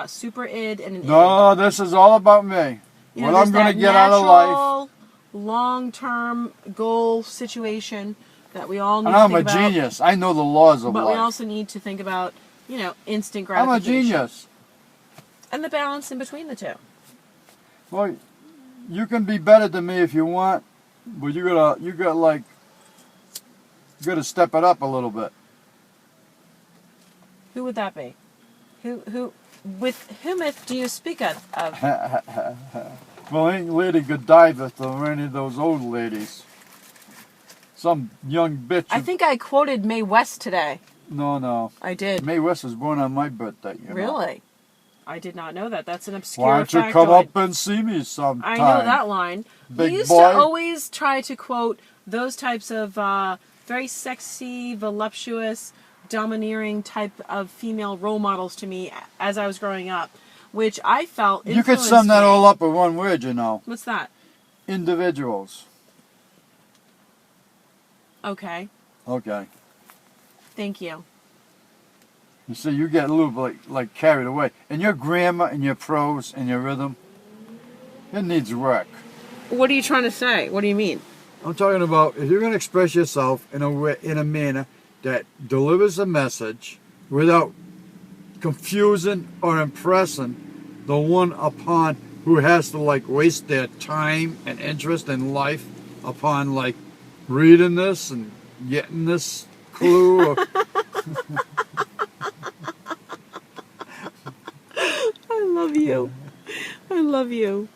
super id and an id. No, this is all about me. You What know, I'm going to there's get that out of life. long-term goal situation that we all need And to I'm think a about. genius. I know the laws of But life. we also need to think about, you know, instant I'm a gratification. genius. And the balance in between the two. Well, you can be better than me if you want, but you gotta step it up a little bit. Who would that be? With whom do you speak of? Well, ain't Lady Godiva or any of those old ladies. Some young bitch. I think I quoted Mae West today. No. I did. Mae West was born on my birthday. You know. Really? I did not know that. That's an obscure Why don't you factoid. come up and see me sometime? I know that line. Big You used boy. to always try to quote those types of very sexy, voluptuous, domineering type of female role models to me as I was growing up, which I felt You could influenced sum that me. all up in one word, you know. What's that? Individuals. Okay. Okay. Thank you. You see, you get a little bit like carried away. And your grammar and your prose and your rhythm, it needs work. What are you trying to say? What do you mean? I'm talking about if you're going to express yourself in a manner that delivers a message without confusing or impressing the one upon who has to like waste their time and interest in life upon like reading this and getting this clue. I love you. I love you.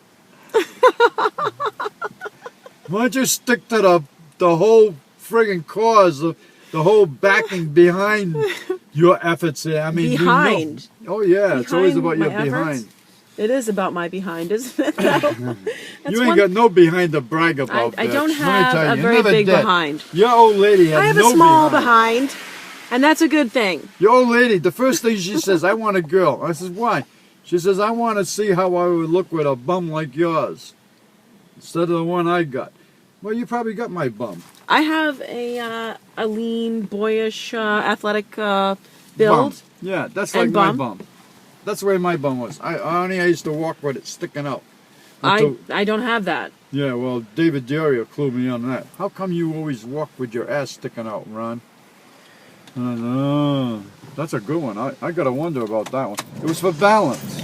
Why don't you stick to the whole friggin' cause of the whole backing behind your efforts here? I mean, behind. You know, oh yeah, it's always about your my behind. efforts? It is about my behind, isn't it? Though? You ain't got no behind to brag about. I don't Let me have tell you, a you very never big did. behind. Your old lady had I have no a small behind, and that's a good thing. Your old lady, the first thing she says, I want a girl. I says, why? She says, I want to see how I would look with a bum like yours instead of the one I got. Well, you probably got my bum. I have a lean, boyish, athletic build. Bum. Yeah, that's like And my bum. bum. That's the way my bum was. I used to walk with it sticking out. I don't have that. Yeah, well, David Diario clued me on that. How come you always walk with your ass sticking out, Ron? That's a good one. I got to wonder about that one. It was for balance.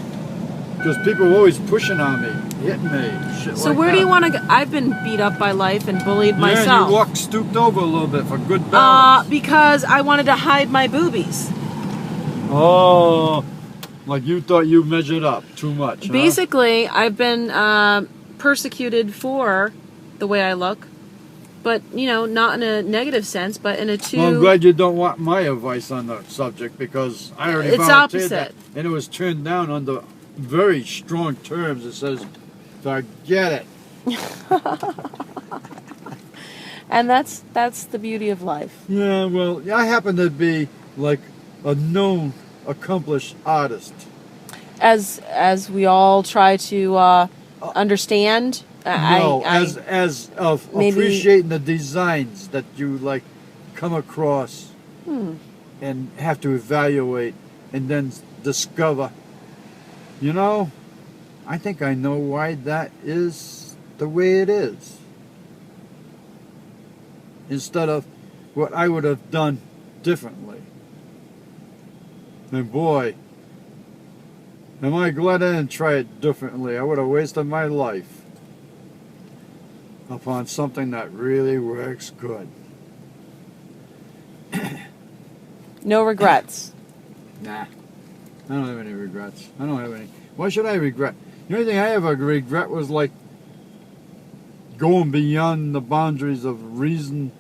Because people were always pushing on me, hitting me, shit So like where that. do you want to go? I've been beat up by life and bullied Yeah, myself. you walk stooped over a little bit for good balance. Because I wanted to hide my boobies. Oh, like you thought you measured up too much, huh? Basically, I've been persecuted for the way I look. But, you know, not in a negative sense, but in a Well, I'm glad you don't want my advice on the subject because I already It's volunteered opposite. that, and it was turned down under very strong terms. It says, forget it. And that's the beauty of life. Yeah, well, I happen to be like a known, accomplished artist. As we all try to understand. No, I as of maybe- appreciating the designs that you like come across and have to evaluate and then discover. You know, I think I know why that is the way it is. Instead of what I would have done differently. And boy, am I glad I didn't try it differently. I would have wasted my life upon something that really works good. no regrets. Nah, I don't have any regrets. I don't have any. Why should I regret? The only thing I ever regret was like going beyond the boundaries of reason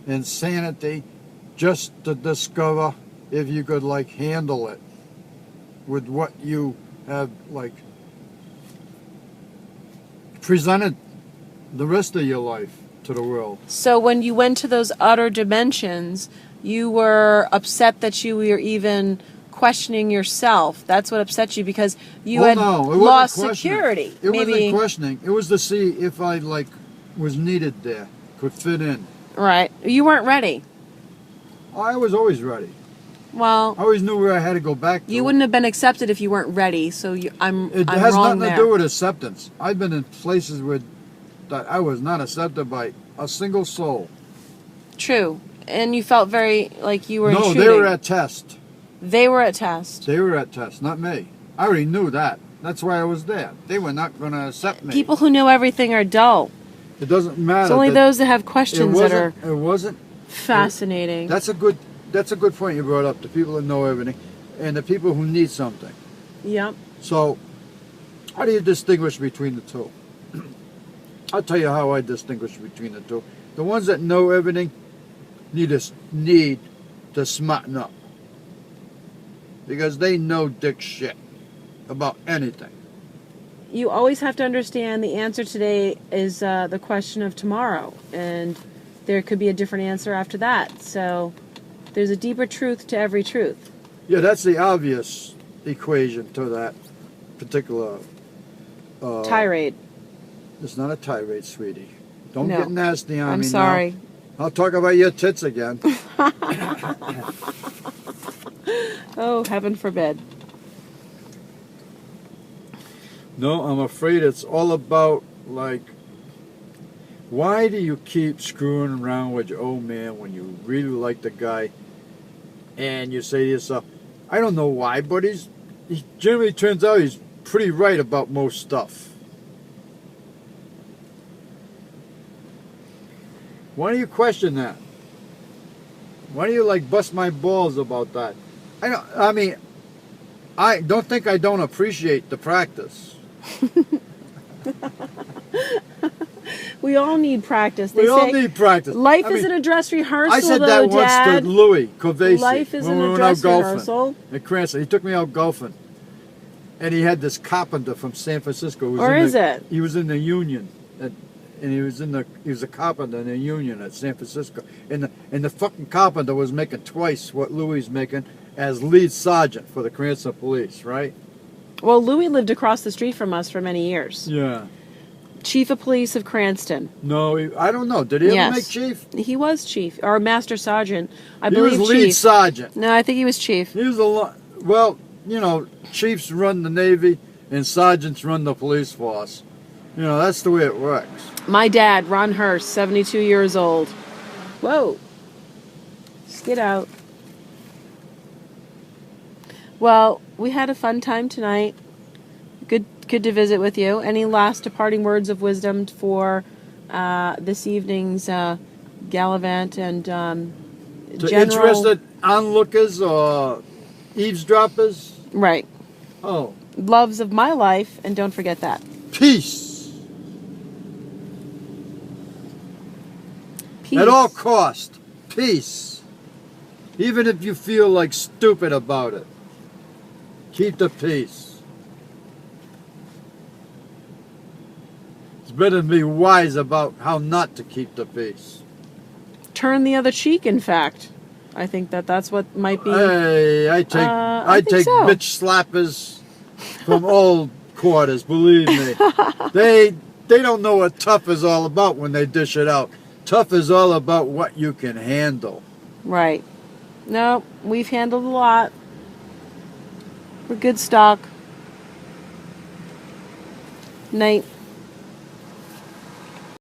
and sanity just to discover if you could like handle it with what you have like presented the rest of your life to the world. So when you went to those utter dimensions, you were upset that you were even questioning yourself. That's what upset you because you had lost security. It wasn't questioning. It was to see if I like was needed there, could fit in. Right. You weren't ready. I was always ready. Well, I always knew where I had to go back to. you wouldn't have been accepted if you weren't ready. So I'm has wrong nothing there. to do with acceptance. I've been in places where that I was not accepted by a single soul. True. And you felt very like you were No, intruding. they were at test. They were at test. They were at test, not me. I already knew that. That's why I was there. They were not going to accept me. People who know everything are dull. It doesn't matter. It's only those that have questions that are It wasn't fascinating. That's a good point you brought up. The people that know everything, and the people who need something. Yep. So, how do you distinguish between the two? I'll tell you how I distinguish between the two. The ones that know everything need to smarten up, because they know dick shit about anything. You always have to understand the answer today is the question of tomorrow, and there could be a different answer after that. So there's a deeper truth to every truth. Yeah, that's the obvious equation to that particular Tirade. It's not a tirade, sweetie. Don't No. get nasty on I'm me sorry. now. I'll talk about your tits again. Oh, heaven forbid. No, I'm afraid it's all about, like, why do you keep screwing around with your old man when you really like the guy, and you say to yourself, I don't know why, but he generally turns out he's pretty right about most stuff. Why do you question that? Why do you, like, bust my balls about that? I don't think I don't appreciate the practice. We all need practice. We all need practice. Life isn't a dress rehearsal, I said though, that once Dad. to Louis Covesi Life isn't when we a went dress out golfing rehearsal. at Cranston. He took me out golfing, and he had this carpenter from San Francisco. Who was Or in is it? He was in the union, and he was a carpenter in the union at San Francisco. And the fucking carpenter was making twice what Louis is making as lead sergeant for the Cranston Police, right? Well, Louis lived across the street from us for many years. Yeah. Chief of Police of Cranston. No, I don't know. Did he ever Yes. make chief? He was chief, or master sergeant. I He believe was lead chief. sergeant. No, I think he was chief. He was a lot. Well, you know, chiefs run the Navy and sergeants run the police force. You know, that's the way it works. My dad, Ron Hurst, 72 years old. Whoa. Get out. Well, we had a fun time tonight. Good to visit with you. Any last departing words of wisdom for this evening's gallivant and To general... interested onlookers or eavesdroppers? Right. Oh. Loves of my life, and don't forget that. Peace. Peace. At all cost. Peace. Even if you feel like stupid about it. Keep the peace. It's better to be wise about how not to keep the peace. Turn the other cheek, in fact. I think that's what might be... Hey, I think take so. bitch slappers from all quarters, believe me. They don't know what tough is all about when they dish it out. Tough is all about what you can handle. Right. No, we've handled a lot. We're good stock. Night.